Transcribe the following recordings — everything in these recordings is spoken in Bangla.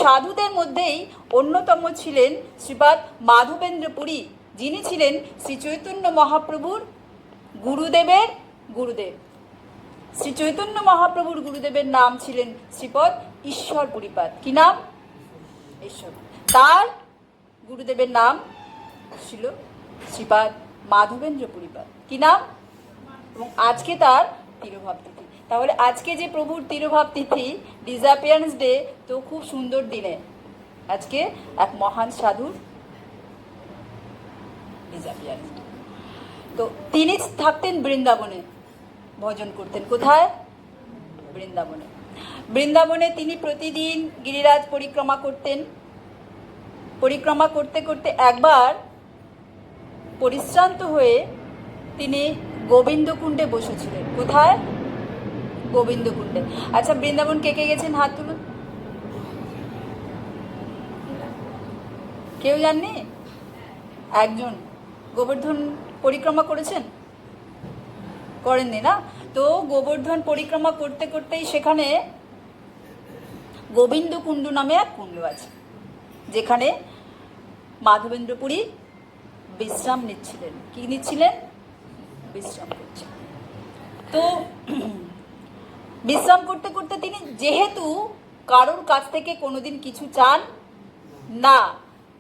সাধুদের মধ্যেই অন্যতম ছিলেন শ্রীপাদ মাধবেন্দ্র পুরী, যিনি ছিলেন শ্রী চৈতন্য মহাপ্রভুর গুরুদেবের গুরুদেব। শ্রী চৈতন্য মহাপ্রভুর গুরুদেবের নাম ছিলেন শ্রীপদ ঈশ্বর পুরীপাদ। কি নাম? ঈশ্বর। তার গুরুদেবের নাম ছিল শ্রীপাদ মাধবেন্দ্র পুরীপাদ। কি নাম? এবং আজকে তার তিরোভাব তিথি। তাহলে আজকে যে প্রভুর তিরোভাব তিথি, ডিসঅ্যাপিয়ারেন্স ডে, তো খুব সুন্দর দিনে আজকে এক মহান সাধুর ডিসঅ্যাপিয়ারেন্স ডে। তো তিনি থাকতেন বৃন্দাবনে, ভজন করতেন। কোথায়? বৃন্দাবনে। বৃন্দাবনে তিনি প্রতিদিন গিরিরাজ পরিক্রমা করতেন। পরিক্রমা করতে করতে একবার পরিশ্রান্ত হয়ে তিনি গোবিন্দকুণ্ডে বসেছিলেন। কোথায়? গোবিন্দকুণ্ডে। আচ্ছা, বৃন্দাবন কে কে গেছেন? হাত তুলুন। কেউ জাননি? একজন। গোবর্ধন পরিক্রমা করেছেন? করেননি না? তো গোবর্ধন পরিক্রমা করতে করতেই সেখানে গোবিন্দকুণ্ড নামে এক কুণ্ড আছে, যেখানে মাধবেন্দ্র পুরী বিশ্রাম নিচ্ছিলেন। কি নিচ্ছিলেন? বিশ্রাম করছিলেন। তো বিশ্রাম করতে করতে তিনি যেহেতু কারোর কাছ থেকে কোনোদিন কিছু চান না,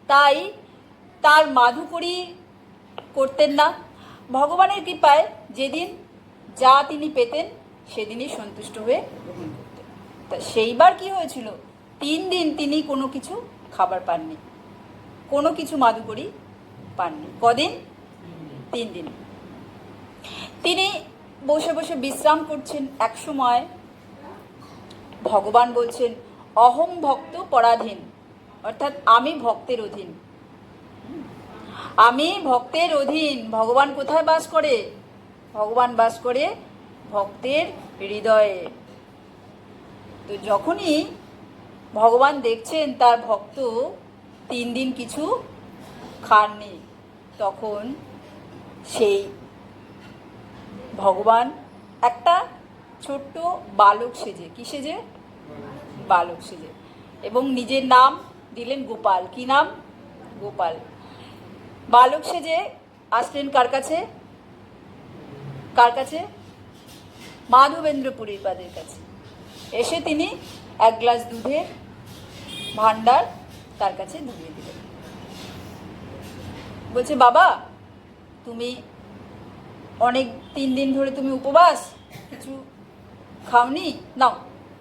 তাই তার মাধুকরী করতেন না। ভগবানের কৃপায় যেদিন যা তিনি পেতেন সেদিনই সন্তুষ্ট হয়ে গ্রহণ করতেন। তা সেইবার কি হয়েছিল? 3 দিন তিনি কোনো কিছু খাবার পাননি, কোনো কিছু মাধুকরী পাননি। কদিন? 3 দিন। তিনি বসে বসে বিশ্রাম করছেন। এক সময় ভগবান বলছেন, অহম ভক্ত পরাধীন, অর্থাৎ আমি ভক্তের অধীন। আমি ভক্তের অধীন। ভগবান কোথায় বাস করে? ভগবান বাস করে ভক্তের হৃদয়ে। তো যখনই ভগবান দেখছেন তার ভক্ত 3 দিন কিছু খাননি, তখন সেই ভগবান একটা ছোট্ট বালক সেজে, কি সেজে? বালক সেজে, এবং নিজের নাম দিলেন গোপাল। কি নাম? গোপাল। বালক সেজে আসলেন কার কাছে? কার কাছে? মাধবেন্দ্র পুরীপাদের কাছে। এসে তিনি 1 গ্লাস দুধের ভান্ডার তার কাছে ধরিয়ে দিলেন। বলছে, বাবা, তুমি অনেক 3 দিন ধরে তুমি উপবাস, কিছু খাওনি, নাও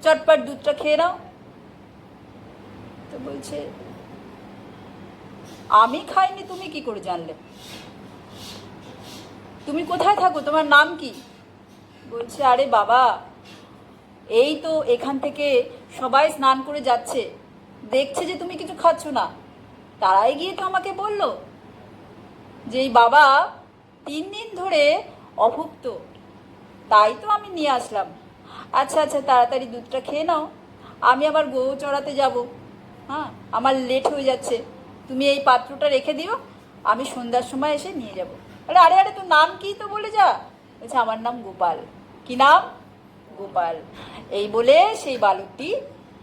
চটপট দুধটা খেয়ে নাও। তো বলছে, আমি খাইনি তুমি কি করে জানলে? তুমি কোথায় থাকো? তোমার নাম কি? বলছে, আরে বাবা, এই তো এখান থেকে সবাই স্নান করে যাচ্ছে, দেখছে যে তুমি কিছু খাচ্ছ না, তারাই গিয়ে তো আমাকে বললো যে এই বাবা 3 দিন ধরে অভুক্ত, তাই তো আমি নিয়ে আসলাম। আচ্ছা আচ্ছা, তাড়াতাড়ি দুধটা খেয়ে নাও, আমি আবার গো চড়াতে যাব, হ্যাঁ, আমার লেট হয়ে যাচ্ছে, তুমি এই পাত্রটা রেখে দিও, আমি সন্ধ্যার সময় এসে নিয়ে যাব। আরে আরে আরে, তোর নাম কি তো বলে যা। বলছে, আমার নাম গোপাল। কি নাম? গোপাল। এই বলে সেই বালকটি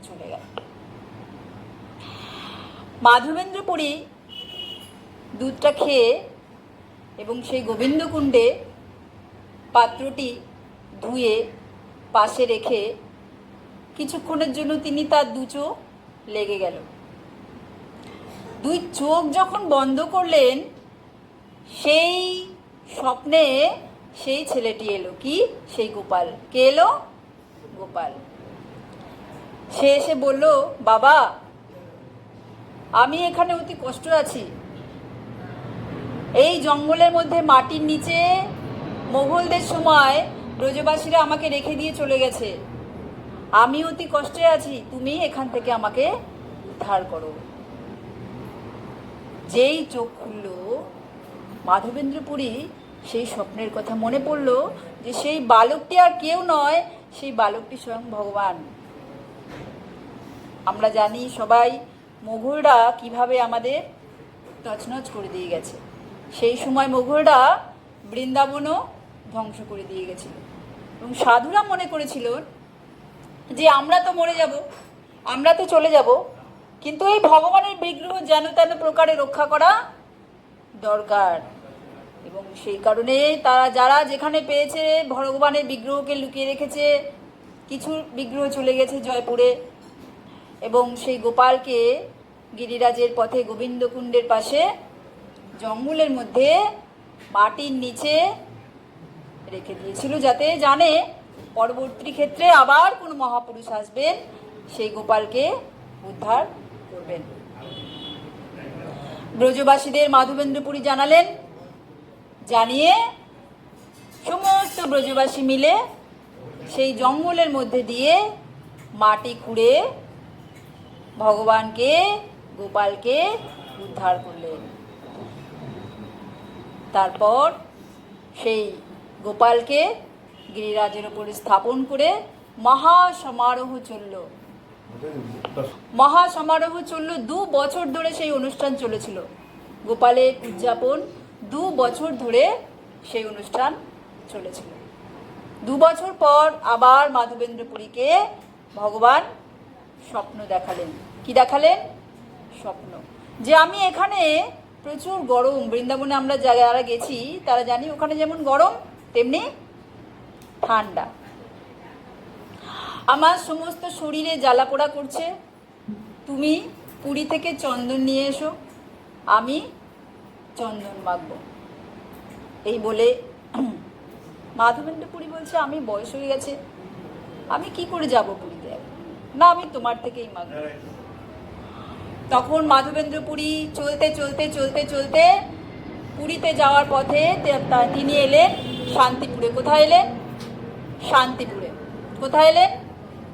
চলে গেল। মাধবেন্দ্র পুরী দুধটা খেয়ে এবং সেই গোবিন্দকুণ্ডে পাত্রটি ধুয়ে পাশে রেখে কিছুক্ষণের জন্য তিনি তার 2 চোখ লেগে গেল। 2 চোখ যখন বন্ধ করলেন, সেই স্বপ্নে সেই ছেলেটি এলো। কি? সেই গোপাল। কে এলো? গোপাল। সে এসে বলল, বাবা, আমি এখানে অতি কষ্ট আছি, এই জঙ্গলের মধ্যে মাটির নিচে মোগলদের সময় ব্রজবাসীরা আমাকে রেখে দিয়ে চলে গেছে, আমি অতি কষ্টে আছি, তুমি এখান থেকে আমাকে উদ্ধার করো। যেই চোখ খুলল মাধবেন্দ্র পুরী, সেই স্বপ্নের কথা মনে পড়ল যে সেই বালকটি আর কেউ নয়, সেই বালকটি স্বয়ং ভগবান। আমরা জানি সবাই মোগলরা কিভাবে আমাদের তছনছ করে দিয়ে গেছে। সেই সময় মোগলরা বৃন্দাবনও ধ্বংস করে দিয়ে গেছিল, এবং সাধুরা মনে করেছিল যে আমরা তো মরে যাব, আমরা তো চলে যাব, কিন্তু এই ভগবানের বিগ্রহ যেন তেন প্রকারে রক্ষা করা দরকার। এবং সেই কারণে তারা যারা যেখানে পেয়েছে ভগবানের বিগ্রহকে লুকিয়ে রেখেছে। কিছু বিগ্রহ চলে গেছে জয়পুরে, এবং সেই গোপালকে গিরিরাজের পথে গোবিন্দকুণ্ডের পাশে জঙ্গলের মধ্যে মাটির নিচে রেখে দিয়েছিল, যাতে জানে পরবর্তী ক্ষেত্রে আবার কোনো মহাপুরুষ আসবেন, সেই গোপালকে উদ্ধার করবেন। ব্রজবাসীদের মাধবেন্দ্রপুরী জানালেন, জানিয়ে সমস্ত ব্রজবাসী মিলে সেই জঙ্গলের মধ্যে দিয়ে মাটি খুঁড়ে ভগবানকে, গোপালকে উদ্ধার করলেন। তারপর সেই গোপালকে গিরিরাজের ওপরে স্থাপন করে মহাসমারোহ চলল। মহাসমারোহ চলল, 2 বছর ধরে সেই অনুষ্ঠান চলেছিল। গোপালের উদযাপন 2 বছর ধরে সেই অনুষ্ঠান চলেছিল। 2 বছর পর আবার মাধবেন্দ্রপুরীকে ভগবান স্বপ্ন দেখালেন। কি দেখালেন? স্বপ্ন, যে আমি এখানে প্রচুর গরম, বৃন্দাবনে আমরা যারা গেছি তারা জানি ওখানে যেমন গরম তেমনি ঠান্ডা। আমার সমস্ত শরীরে জ্বালাপোড়া করছে, তুমি পুরী থেকে চন্দন নিয়ে এসো, আমি চন্দন মাখবো। এই বলে মাধবেন্দ্রপুরী বলছে, আমি বয়স হয়ে গেছে, আমি কি করে যাব পুরীতে, না আমি তোমার থেকেই মাখবো। তখন মাধবেন্দ্রপুরী চলতে চলতে চলতে চলতে পুরীতে যাওয়ার পথে তিনি এলেন শান্তিপুরে। কোথায় এলেন? শান্তিপুরে। কোথায় এলেন?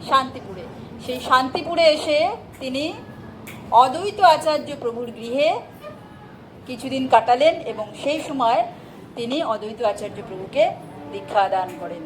শান্তিপুরে। সেই শান্তিপুরে এসে তিনি অদ্বৈত আচার্য প্রভুর গৃহে কিছুদিন কাটালেন, এবং সেই সময় তিনি অদ্বৈত আচার্য প্রভুকে দীক্ষা দান করেন।